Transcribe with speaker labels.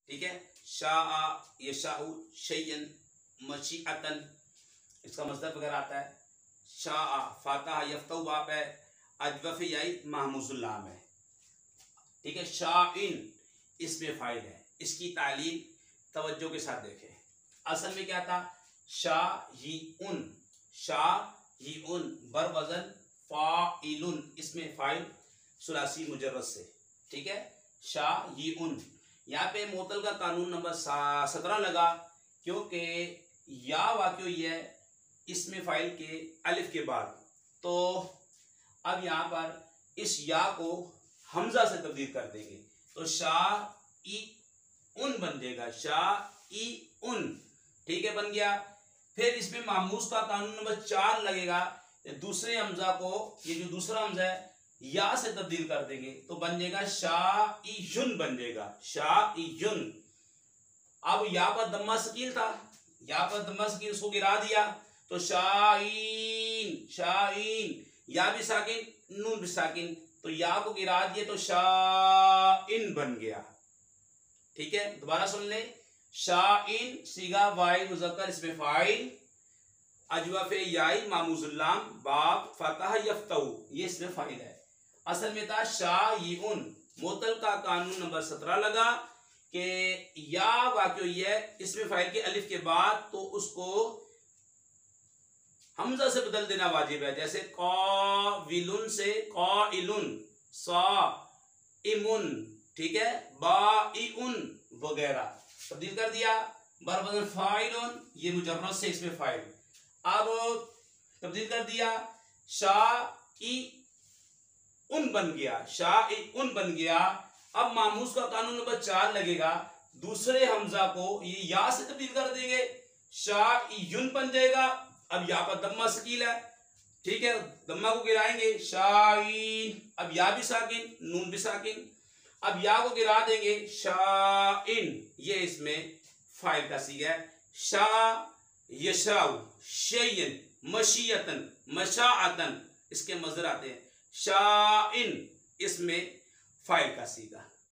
Speaker 1: ठीक है। शाअ यशाउ शैयन मशीअतन, इसका मसदर वगैरह आता है। शाअ फातह यफ्तहु बाप है, अजवफ याई महमूजुल लाम है, ठीक है। शाइन इसमें फाइल है, इसकी तालील तवज्जो के साथ देखें। असल में क्या था, शाहीउन, शाहीउन बर वजन फाइलुन, इसमें फाइल सुलासी मुजर्रद से, ठीक है। शाहीउन, यहाँ पे मोतल का कानून नंबर 17 लगा, क्योंकि या वाक़ हुई है इसमें फाइल के अलिफ के बाद। तो अब यहाँ पर इस या को हमजा से तब्दील कर देंगे, तो शाईउन बन जाएगा, शाईउन, ठीक है, बन गया। फिर इसमें मामूज का कानून नंबर 4 लगेगा, दूसरे हमजा को, ये जो दूसरा हमजा है, या से तब्दील कर देंगे, तो बन जाएगा शाईयुन बन जाएगा, शाईयुन। अब या पर दम्मा सकील था, या पर दम्मा सकील, उसको गिरा दिया, तो शाइन, शाइन, या भी साकिन नून भी साकिन, तो या को गिरा दिए तो शाइन बन गया, ठीक है। दोबारा सुन ले, शाइन सीगा वाई मुज़क्कर इसमें फाइल, अजवफ याई मामूजुल्लाम बाप फतह यफ्तहु, ये इसमें फाइल है। असल में था शाईउन, मोतल का कानून नंबर 17 लगा कि या वाक़ हुई है इसमें फाइल के अलिफ के बाद, तो उसको हमजा से बदल देना वाजिब है। जैसे काविलुन से काइलुन, साइमुन, ठीक है, बाइउन वगैरह तब्दील कर दिया। बरबदन फाइलुन, ये मुजर्रद से इसमें फाइल, अब तब्दील कर दिया, शाईउन बन गया, शाईउन बन गया। अब मामूज का कानून नंबर 4 लगेगा, दूसरे हमजा को ये या से तब्दील कर देंगे, शाईयुन बन जाएगा। अब या पर दम्मा सकील है, ठीक है, दम्मा को गिराएंगे, शाइन, अब या भी साकिन नून भी साकिन, अब या को गिरा देंगे, शाइन, ये इसमें फाइल का सीगा है। शा यशाउ शैयन मशीयतन मशाअतन, इसके मजर आते हैं, शाइन इसमें फाइल का सीगा।